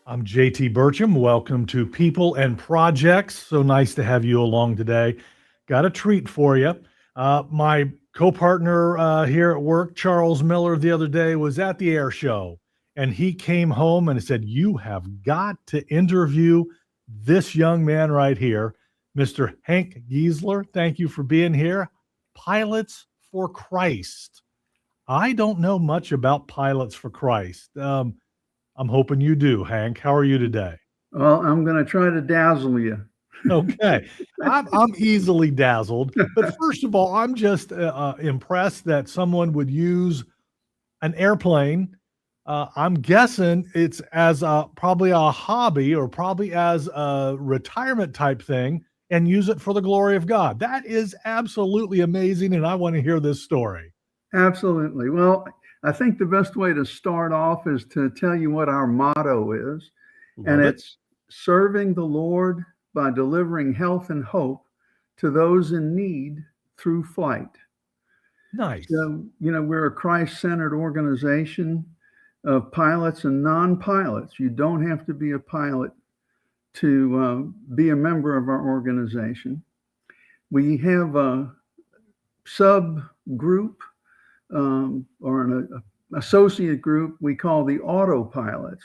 I'm JT Burcham. Welcome to People and Projects. So nice to have you along today. Got a treat for you. My co-partner here at work, Charles Miller, the other day was at the air show, and he came home and said, "You have got to interview this young man right here, Mr. Hank Giesler. Thank you for being here. Pilots for Christ." I don't know much about Pilots for Christ. I'm hoping you do, Hank. How are you today? Well, I'm going to try to dazzle you. Okay. I'm easily dazzled. But first of all, I'm just impressed that someone would use an airplane. I'm guessing it's as probably a hobby or probably as a retirement type thing and use it for the glory of God. That is absolutely amazing. And I want to hear this story. Absolutely. Well, I think the best way to start off is to tell you what our motto is, and Love it. it's serving the Lord by delivering health and hope to those in need through flight. Nice. So, we're a Christ centered organization of pilots and non pilots. You don't have to be a pilot to be a member of our organization. We have a subgroup or an associate group we call the autopilots.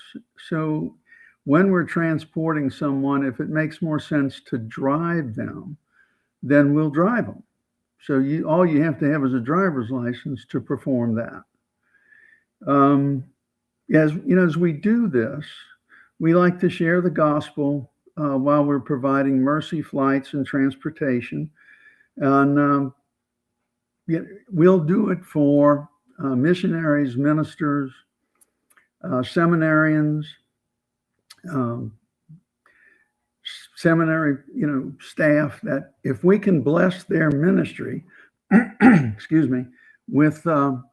So when we're transporting someone, if it makes more sense to drive them, then we'll drive them. So all you have to have is a driver's license to perform that. As we do this, we like to share the gospel while we're providing mercy flights and transportation, and we'll do it for missionaries, ministers, seminarians, um, seminary, staff. That if we can bless their ministry, excuse me, with our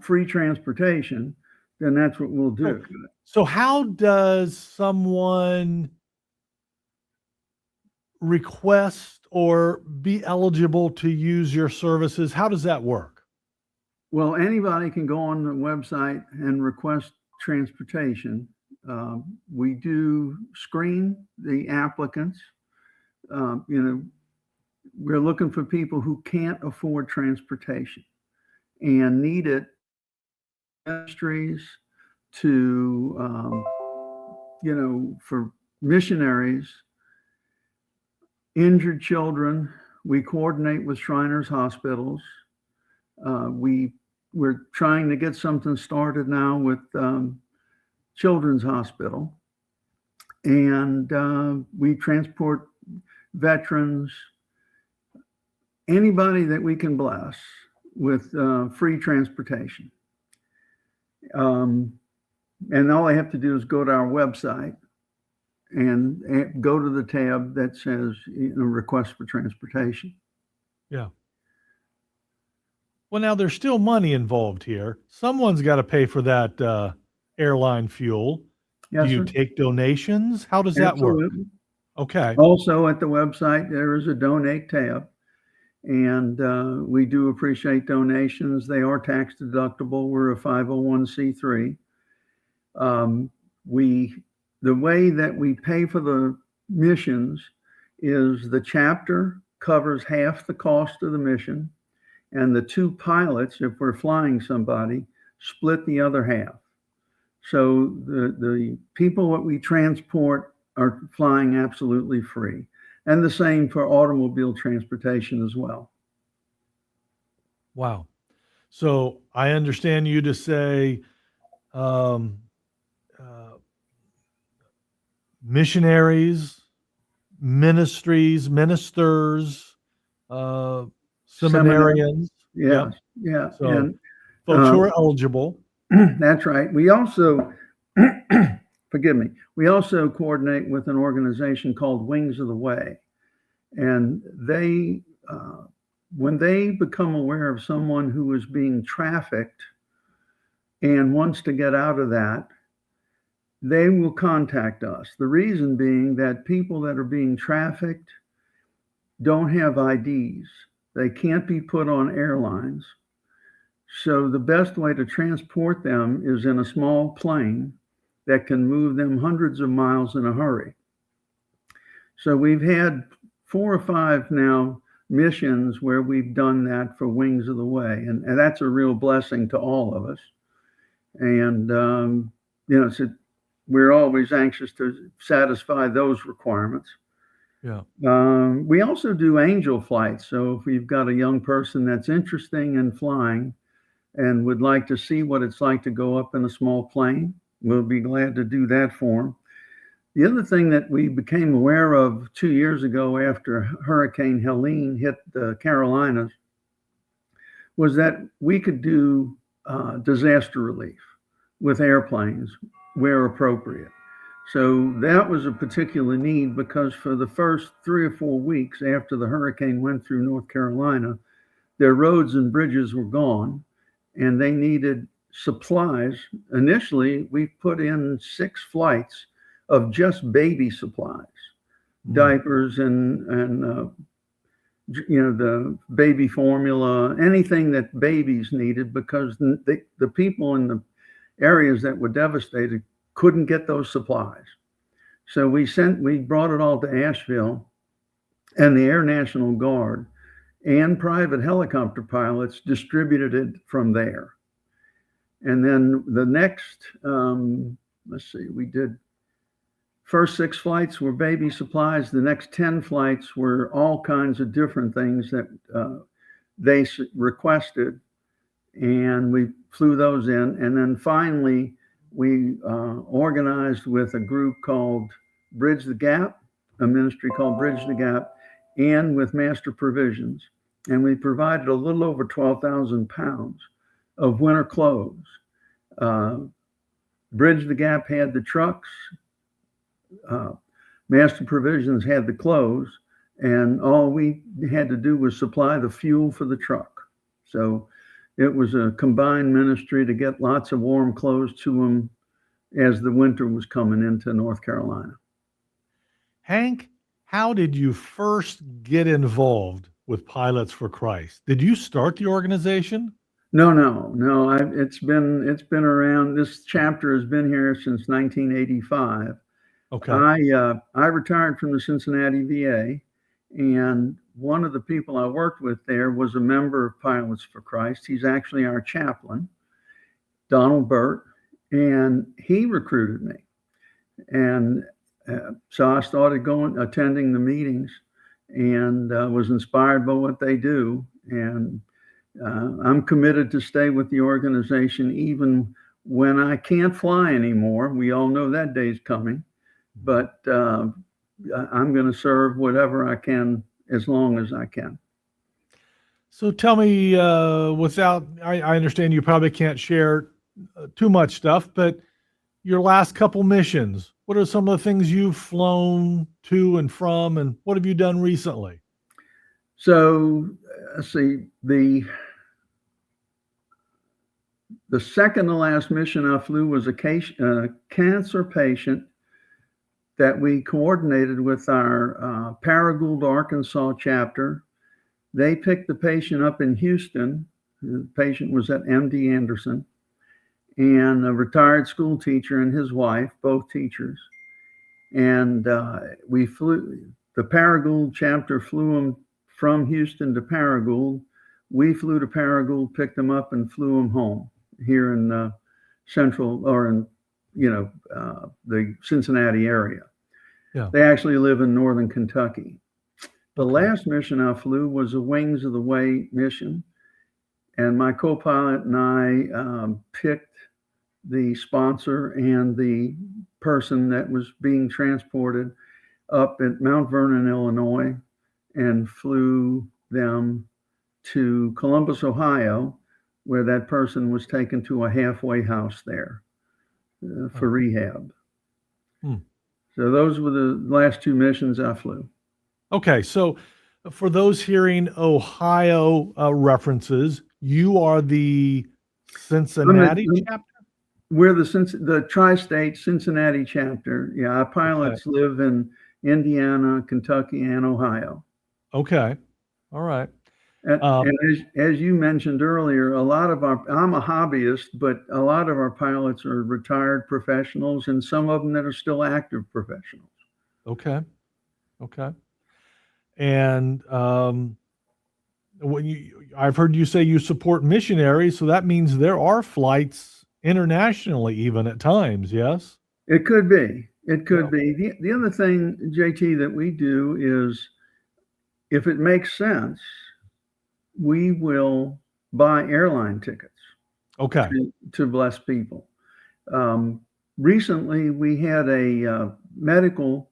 free transportation, then that's what we'll do. So how does someone request or be eligible to use your services? How does that work? Well, anybody can go on the website and request transportation. We do screen the applicants. We're looking for people who can't afford transportation and need it ministries to, for missionaries, injured children. We coordinate with Shriners Hospitals. We're trying to get something started now with Children's Hospital, and we transport veterans, anybody that we can bless with free transportation. And all they have to do is go to our website and go to the tab that says request for transportation. Yeah. Well, now there's still money involved here. Someone's got to pay for that airline fuel. Yes, Do you sir. take donations? How does that work? Absolutely. Okay. Also at the website, there is a donate tab, and we do appreciate donations. They are tax deductible. We're a 501c3. The way that we pay for the missions is the chapter covers half the cost of the mission, and the two pilots, if we're flying somebody, split the other half. So the people that we transport are flying absolutely free, and the same for automobile transportation as well. Wow. So I understand you to say um, uh, missionaries, ministries, ministers, uh, Seminary, seminarians. yeah, Yep. yeah, So and folks who are eligible. that's right. We also, forgive me, we also coordinate with an organization called Wings of the Way, and when they become aware of someone who is being trafficked and wants to get out of that, they will contact us. The reason being that people that are being trafficked don't have IDs. They can't be put on airlines. So the best way to transport them is in a small plane that can move them hundreds of miles in a hurry. So we've had 4 or 5 now missions where we've done that for Wings of the Way, and that's a real blessing to all of us. And so we're always anxious to satisfy those requirements. Yeah. We also do angel flights. So if we've got a young person that's interested in flying and would like to see what it's like to go up in a small plane, we'll be glad to do that for them. The other thing that we became aware of 2 years ago after Hurricane Helene hit the Carolinas was that we could do disaster relief with airplanes where appropriate. So that was a particular need because for the first 3 or 4 weeks after the hurricane went through North Carolina, their roads and bridges were gone and they needed supplies. Initially, we put in 6 flights of just baby supplies, diapers and the baby formula, anything that babies needed, because the people in the areas that were devastated couldn't get those supplies. So we brought it all to Asheville, and the Air National Guard and private helicopter pilots distributed it from there. And then the next, we did first 6 flights were baby supplies. The next 10 flights were all kinds of different things that they requested, and we flew those in. And then finally, we organized with a group called Bridge the Gap, a ministry called Bridge the Gap, and with Master Provisions. And we provided a little over 12,000 pounds of winter clothes. Bridge the Gap had the trucks. Master Provisions had the clothes, and all we had to do was supply the fuel for the truck. So it was a combined ministry to get lots of warm clothes to them as the winter was coming into North Carolina. Hank, how did you first get involved with Pilots for Christ? Did you start the organization? No. It's been around. This chapter has been here since 1985. Okay. I retired from the Cincinnati VA, and one of the people I worked with there was a member of Pilots for Christ. He's actually our chaplain, Donald Burt, and he recruited me. And so I started attending the meetings, and was inspired by what they do. And I'm committed to stay with the organization even when I can't fly anymore. We all know that day's coming. But I'm going to serve whatever I can as long as I can. So tell me, I understand you probably can't share too much stuff, but your last couple missions, what are some of the things you've flown to and from, and what have you done recently? So let's see, the second to last mission I flew was a cancer patient that we coordinated with our Paragould, Arkansas chapter. They picked the patient up in Houston. The patient was at MD Anderson, and a retired school teacher and his wife, both teachers. And the Paragould chapter flew him from Houston to Paragould. We flew to Paragould, picked them up, and flew them home here in the Cincinnati area. Yeah. They actually live in northern Kentucky. The last mission I flew was a Wings of the Way mission, and my co-pilot and I picked the sponsor and the person that was being transported up at Mount Vernon, Illinois, and flew them to Columbus, Ohio, where that person was taken to a halfway house there for rehab. So those were the last 2 missions I flew. Okay, so for those hearing Ohio references, you are the Cincinnati chapter? We're the tri-state Cincinnati chapter. Yeah, our pilots live in Indiana, Kentucky, and Ohio. Okay, all right. And as you mentioned earlier, I'm a hobbyist, but a lot of our pilots are retired professionals and some of them that are still active professionals. Okay. Okay. And I've heard you say you support missionaries, so that means there are flights internationally, even at times. Yes. It could be. It Yeah. could be. The other thing, JT, that we do is if it makes sense, we will buy airline tickets Okay. to bless people. Um, Recently, we had a medical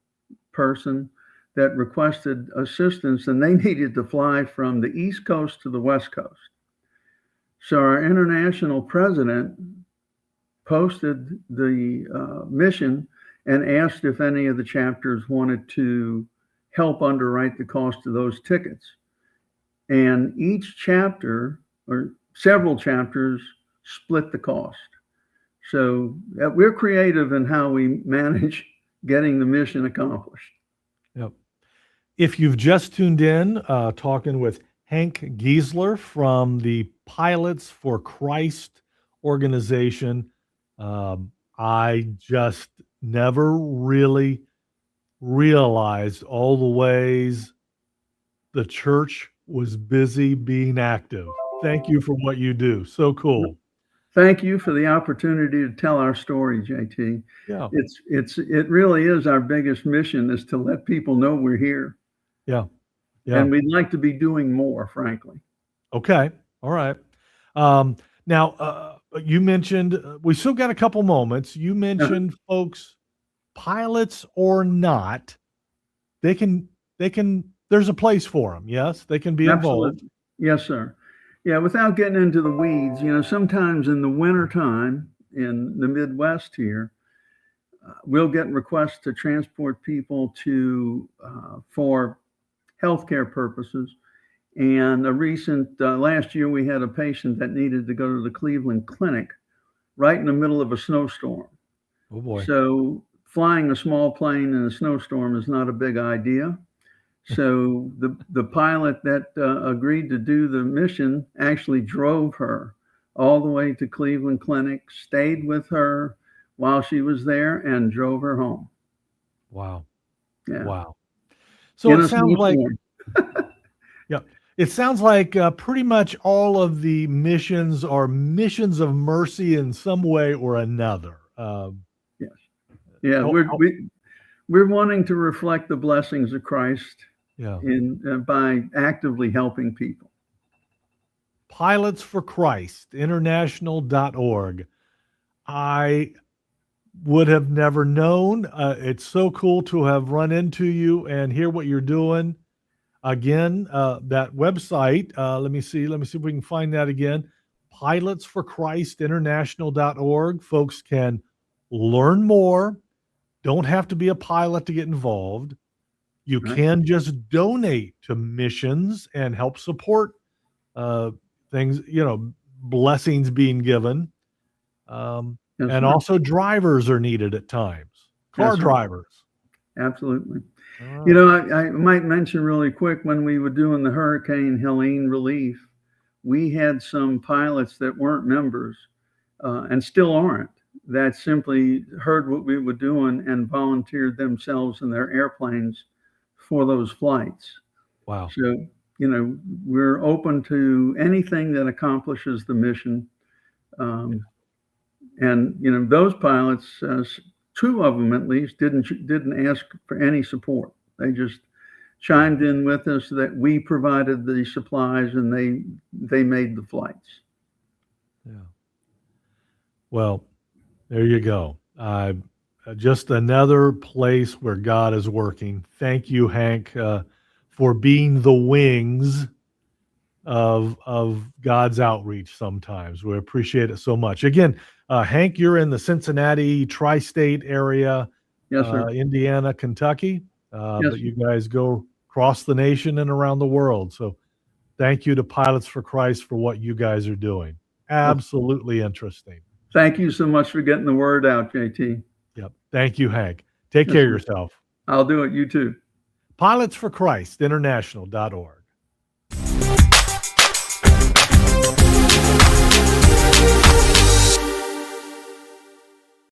person that requested assistance and they needed to fly from the East Coast to the West Coast. So our international president posted the mission and asked if any of the chapters wanted to help underwrite the cost of those tickets. And each chapter or several chapters split the cost. So we're creative in how we manage getting the mission accomplished. Yep. If you've just tuned in, talking with Hank Giesler from the Pilots for Christ organization, I just never really realized all the ways the church was busy being active. Thank you for what you do. So cool. Thank you for the opportunity to tell our story, JT. Yeah. It really is our biggest mission is to let people know we're here. Yeah. Yeah. And we'd like to be doing more, frankly. Okay. All right. Now, you mentioned we still got a couple moments. You mentioned folks, pilots or not, they can. There's a place for them. Yes, they can be involved. Absolutely. Yes, sir. Yeah, without getting into the weeds, sometimes in the wintertime in the Midwest here, we'll get requests to transport people to for healthcare purposes. And last year, we had a patient that needed to go to the Cleveland Clinic right in the middle of a snowstorm. Oh boy. So flying a small plane in a snowstorm is not a big idea. So the pilot that agreed to do the mission actually drove her all the way to Cleveland Clinic, stayed with her while she was there, and drove her home. Wow. Yeah. Wow. So it sounds like, snowstorm. yeah, it sounds like pretty much all of the missions are missions of mercy in some way or another. Yes. Yeah. We're wanting to reflect the blessings of Christ Yeah. by actively helping people. Pilots for Christ, international.org. I would have never known. It's so cool to have run into you and hear what you're doing. Again, that website, let me see if we can find that again. Pilots for Christ, international.org. Folks can learn more. Don't have to be a pilot to get involved. You Right. can just donate to missions and help support things, blessings being given. Yes, And sir. also drivers are needed at times, car Yes, sir. drivers. Absolutely. All right. I might mention really quick when we were doing the Hurricane Helene relief, we had some pilots that weren't members and still aren't, that simply heard what we were doing and volunteered themselves in their airplanes for those flights. Wow. So, we're open to anything that accomplishes the mission. And, those pilots, two of them at least, didn't ask for any support. They just chimed in with us that we provided the supplies and they made the flights. Yeah. Well, there you go. Just another place where God is working. Thank you, Hank, for being the wings of God's outreach sometimes. We appreciate it so much. Again, Hank, you're in the Cincinnati tri-state area, Yes, sir. Indiana, Kentucky, Yes, but you guys go across the nation and around the world. So thank you to Pilots for Christ for what you guys are doing. Absolutely interesting. Thank you so much for getting the word out, JT. Yep. Thank you, Hank. Take Yes, care of sir. yourself. I'll do it. You too. Pilots for Christ, international.org.